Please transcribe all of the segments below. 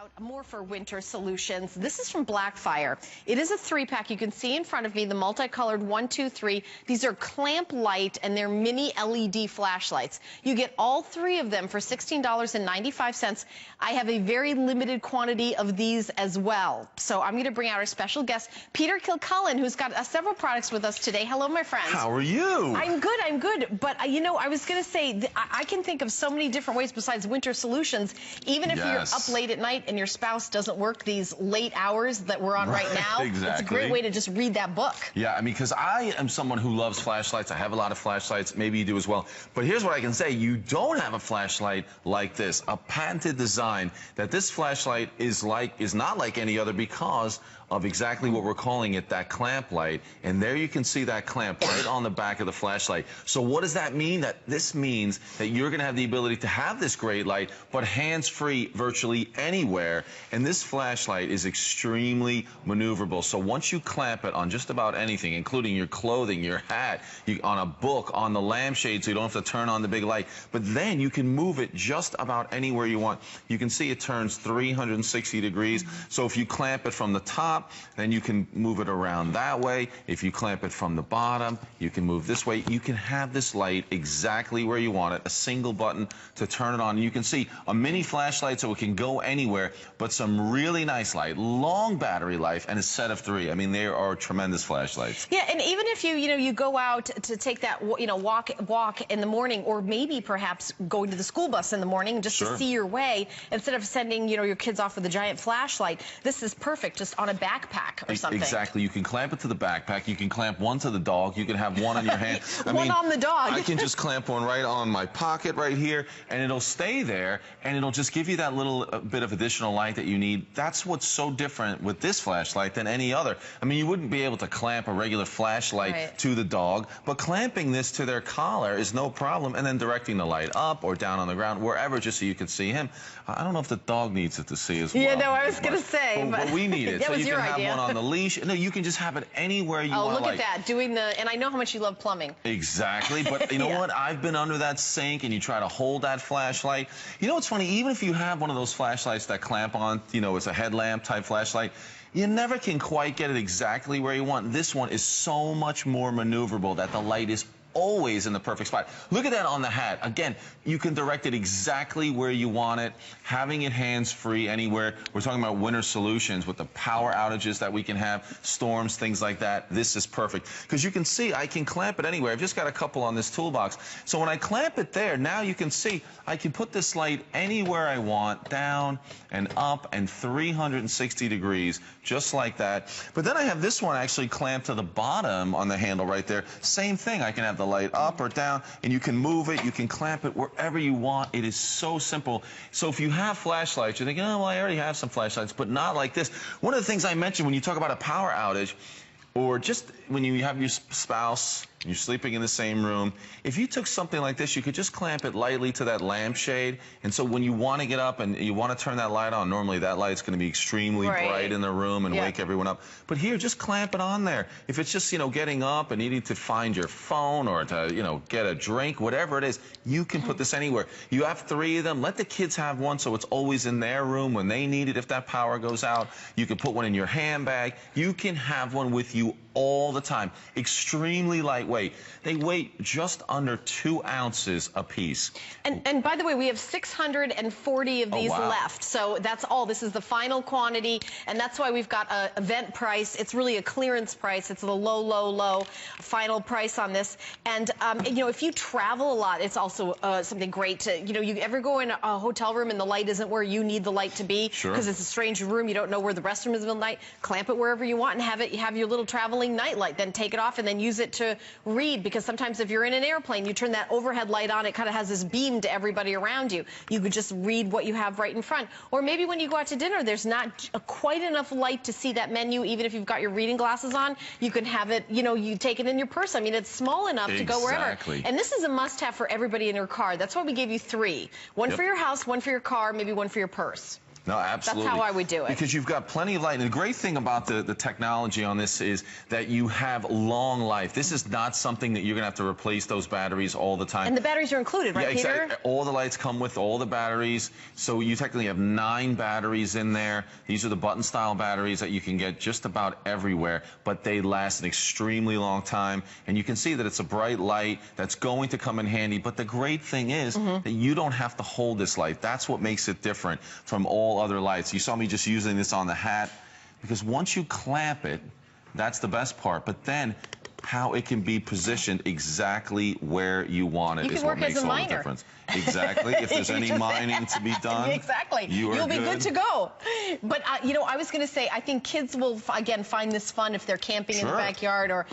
Out more for winter solutions. This is from Blackfire. It is a 3-pack. You can see in front of me the multicolored 1, 2, 3. These are Clamplight and they're mini LED flashlights. You get all 3 of them for $16.95. I have a very limited quantity of these as well. So I'm going to bring out our special guest, Peter Kilcullen, who's got several products with us today. Hello, my friend. How are you? I'm good. But, you know, I was going to say, I can think of so many different ways besides winter solutions, even if you're up late at night and your spouse doesn't work these late hours that we're on right now. Exactly. It's a great way to just read that book. Yeah, I mean, because I am someone who loves flashlights. I have a lot of flashlights. Maybe you do as well. But here's what I can say. You don't have a flashlight like this, a patented design that this flashlight is not like any other because of exactly what we're calling it, that clamp light. And there you can see that clamp right on the back of the flashlight. So what does that mean? This means that you're going to have the ability to have this great light, but hands-free virtually anywhere. And this flashlight is extremely maneuverable. So once you clamp it on just about anything, including your clothing, your hat, on a book, on the lampshade, so you don't have to turn on the big light, but then you can move it just about anywhere you want. You can see it turns 360 degrees. So if you clamp it from the top, then you can move it around that way. If you clamp it from the bottom, you can move this way. You can have this light exactly where you want it, a single button to turn it on. You can see a mini flashlight so it can go anywhere, but some really nice light, long battery life, and a set of 3. I mean, they are tremendous flashlights. Yeah, and even if you go out to take that walk in the morning, or maybe perhaps going to the school bus in the morning just to see your way, instead of sending your kids off with a giant flashlight, this is perfect just on a backpack or something. Exactly. You can clamp it to the backpack. You can clamp one to the dog. You can have one on your hand. One on the dog. I can just clamp one right on my pocket right here, and it'll stay there, and it'll just give you that little bit of additional light that you need. That's what's so different with this flashlight than any other. I mean, you wouldn't be able to clamp a regular flashlight to the dog, but clamping this to their collar is no problem, and then directing the light up or down on the ground, wherever, just so you can see him. I don't know if the dog needs it to see as well. Yeah, no, I was going to say. But we need it. That so was you your can idea. have one on the leash. No, you can just have it anywhere you want. Oh, look at that, and I know how much you love plumbing. Exactly, but you know what? I've been under that sink, and you try to hold that flashlight. You know what's funny? Even if you have one of those flashlights that clamp on, it's a headlamp type flashlight, you never can quite get it exactly where you want. This one is so much more maneuverable that the light is always in the perfect spot. Look at that on the hat. Again, you can direct it exactly where you want it, having it hands-free anywhere. We're talking about winter solutions with the power outages that we can have, storms, things like that. This is perfect. Because you can see I can clamp it anywhere. I've just got a couple on this toolbox. So when I clamp it there, now you can see I can put this light anywhere I want, down and up and 360 degrees, just like that. But then I have this one actually clamped to the bottom on the handle right there. Same thing. I can have the light up or down, and you can move it, you can clamp it wherever you want. It is so simple. So if you have flashlights, you're thinking, oh, well, I already have some flashlights, but not like this. One of the things I mentioned when you talk about a power outage, or just when you have your spouse, you're sleeping in the same room, if you took something like this, you could just clamp it lightly to that lampshade. And so when you want to get up and you want to turn that light on, normally that light's going to be extremely bright in the room and wake everyone up. But here, just clamp it on there. If it's just, getting up and needing to find your phone or to, get a drink, whatever it is, you can put this anywhere. You have 3 of them. Let the kids have one so it's always in their room when they need it. If that power goes out, you can put one in your handbag. You can have one with you all the time. Extremely lightweight. They weigh just under 2 ounces a piece. And by the way, we have 640 of these left. So that's all. This is the final quantity, and that's why we've got an event price. It's really a clearance price. It's the low final price on this. And if you travel a lot, it's also something great to, you ever go in a hotel room and the light isn't where you need the light to be because it's a strange room, you don't know where the restroom is in the night, clamp it wherever you want and have your little traveling nightlight, then take it off and then use it to read, because sometimes if you're in an airplane, you turn that overhead light on, it kind of has this beam to everybody around you. You could just read what you have right in front. Or maybe when you go out to dinner, there's not quite enough light to see that menu, even if you've got your reading glasses on, you can have it, you take it in your purse. I mean, it's small enough to go wherever. And this is a must-have for everybody in your car. That's why we gave you 3. One for your house, one for your car, maybe one for your purse. No, absolutely. That's how I would do it. Because you've got plenty of light. And the great thing about the technology on this is that you have long life. This is not something that you're going to have to replace those batteries all the time. And the batteries are included, right, yeah, Peter? Exactly. All the lights come with all the batteries. So you technically have 9 batteries in there. These are the button-style batteries that you can get just about everywhere, but they last an extremely long time. And you can see that it's a bright light that's going to come in handy. But the great thing is that you don't have to hold this light. That's what makes it different from all other lights. You saw me just using this on the hat, because once you clamp it, that's the best part. But then how it can be positioned exactly where you want it is what makes all the difference. Exactly. If there's any mining to be done, exactly, you'll be good to go. But you know, I was going to say, I think kids will again find this fun if they're camping in the backyard, or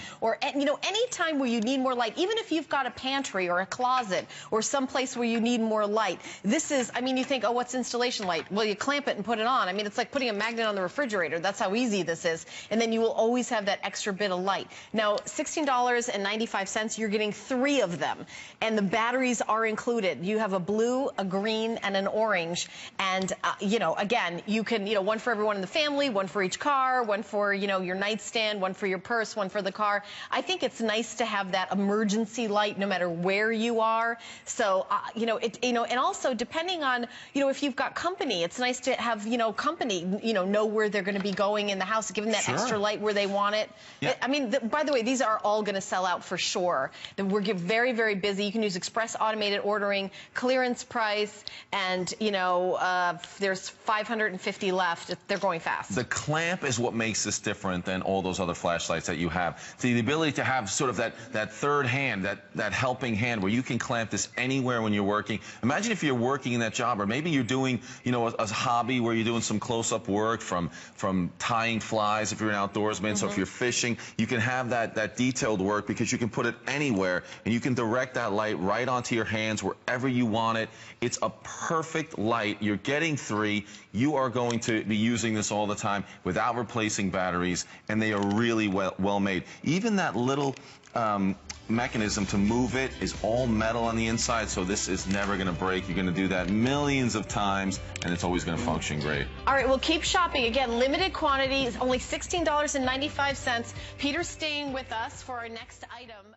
you know, any time where you need more light. Even if you've got a pantry or a closet or some place where you need more light, this is. I mean, you think, oh, what's installation light? Well, you clamp it and put it on. I mean, it's like putting a magnet on the refrigerator. That's how easy this is, and then you will always have that extra bit of light. Now, $16.95, you're getting 3 of them, and the batteries are included. You have a blue, a green, and an orange, and you know, again, you can, you know, one for everyone in the family, one for each car, one for, you know, your nightstand, one for your purse, one for the car. I think it's nice to have that emergency light no matter where you are. So you know, and also depending on, you know, if you've got company, it's nice to have, you know, company, you know where they're going to be going in the house, give them that extra light where they want it. Yeah. I mean, by the way, these are all going to sell out for sure. We're very, very busy. You can use express automated ordering, clearance price, and you know, there's 550 left. They're going fast. The clamp is what makes this different than all those other flashlights that you have. See, the ability to have sort of that third hand, that helping hand where you can clamp this anywhere when you're working. Imagine if you're working in that job, or maybe you're doing, you know, a hobby where you're doing some close-up work from tying flies if you're an outdoorsman. So if you're fishing, you can have that detailed work because you can put it anywhere, and you can direct that light right onto your hands wherever you want it. It's a perfect light. You're getting 3. You are going to be using this all the time without replacing batteries, and they are really well made. Even that little mechanism to move it is all metal on the inside, so this is never going to break. You're going to do that millions of times, and it's always going to function great. All right, well, keep shopping. Again, limited quantity, only $16.95. Peter's staying with us for our next item.